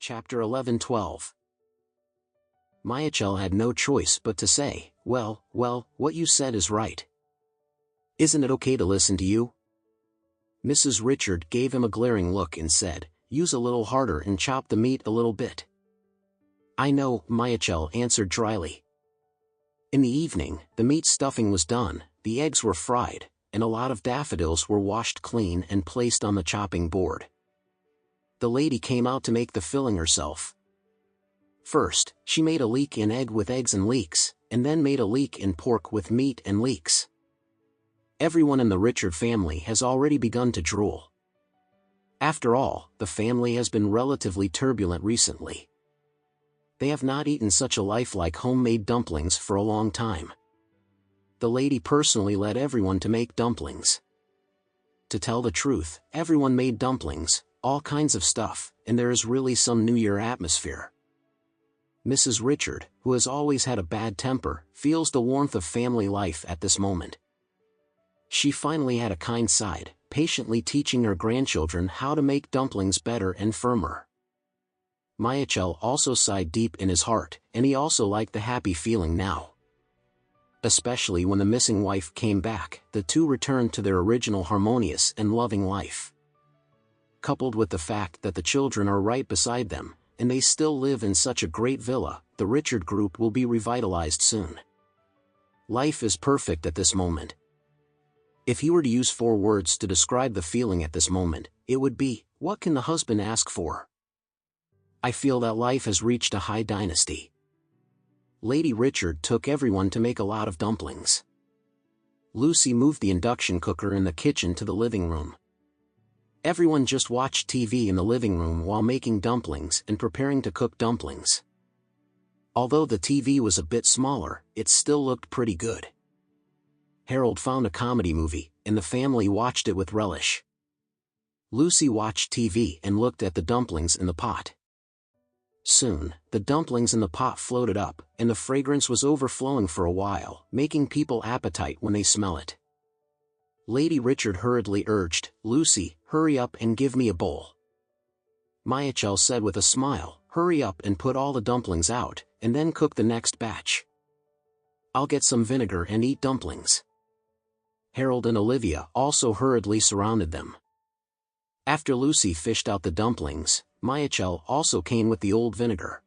Chapter 11-12. Michael had no choice but to say, well, what you said is right. Isn't it okay to listen to you? Mrs. Richard gave him a glaring look and said, use a little harder and chop the meat a little bit. I know, Michael answered dryly. In the evening, the meat stuffing was done, the eggs were fried, and a lot of daffodils were washed clean and placed on the chopping board. The lady came out to make the filling herself. First, she made a leek in egg with eggs and leeks, and then made a leek in pork with meat and leeks. Everyone in the Richard family has already begun to drool. After all, the family has been relatively turbulent recently. They have not eaten such a lifelike homemade dumplings for a long time. The lady personally led everyone to make dumplings. To tell the truth, everyone made dumplings, all kinds of stuff, and there is really some New Year atmosphere. Mrs. Richard, who has always had a bad temper, feels the warmth of family life at this moment. She finally had a kind side, patiently teaching her grandchildren how to make dumplings better and firmer. Michael also sighed deep in his heart, and he also liked the happy feeling now. Especially when the missing wife came back, the two returned to their original harmonious and loving life. Coupled with the fact that the children are right beside them, and they still live in such a great villa, the Richard group will be revitalized soon. Life is perfect at this moment. If he were to use 4 words to describe the feeling at this moment, it would be, what can the husband ask for? I feel that life has reached a high dynasty. Lady Richard took everyone to make a lot of dumplings. Lucy moved the induction cooker in the kitchen to the living room. Everyone just watched TV in the living room while making dumplings and preparing to cook dumplings. Although the TV was a bit smaller, it still looked pretty good. Harold found a comedy movie, and the family watched it with relish. Lucy watched TV and looked at the dumplings in the pot. Soon, the dumplings in the pot floated up, and the fragrance was overflowing for a while, making people appetite when they smell it. Lady Richard hurriedly urged, Lucy, hurry up and give me a bowl. Michael said with a smile, hurry up and put all the dumplings out, and then cook the next batch. I'll get some vinegar and eat dumplings. Harold and Olivia also hurriedly surrounded them. After Lucy fished out the dumplings, Michael also came with the old vinegar.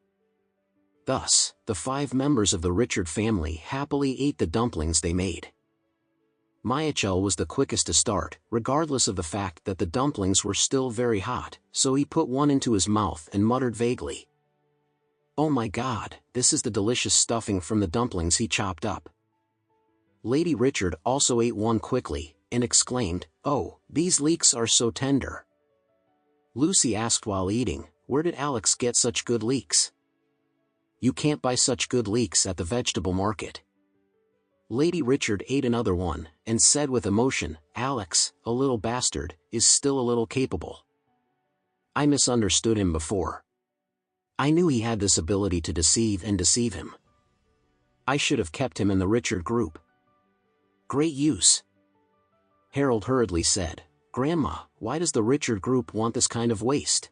Thus, the 5 members of the Richard family happily ate the dumplings they made. Michael was the quickest to start, regardless of the fact that the dumplings were still very hot, so he put one into his mouth and muttered vaguely. Oh my God, this is the delicious stuffing from the dumplings he chopped up. Lady Richard also ate one quickly, and exclaimed, oh, these leeks are so tender. Lucy asked while eating, where did Alex get such good leeks? You can't buy such good leeks at the vegetable market. Lady Richard ate another one, and said with emotion, Alex, a little bastard, is still a little capable. I misunderstood him before. I knew he had this ability to deceive him. I should have kept him in the Richard group. Great use. Harold hurriedly said, Grandma, why does the Richard group want this kind of waste?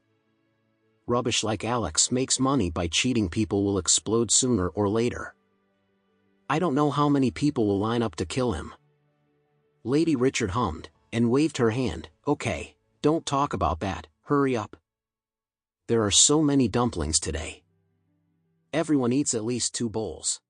Rubbish like Alex makes money by cheating people will explode sooner or later. I don't know how many people will line up to kill him. Lady Richard hummed, and waved her hand, okay, don't talk about that, hurry up. There are so many dumplings today. Everyone eats at least 2 bowls.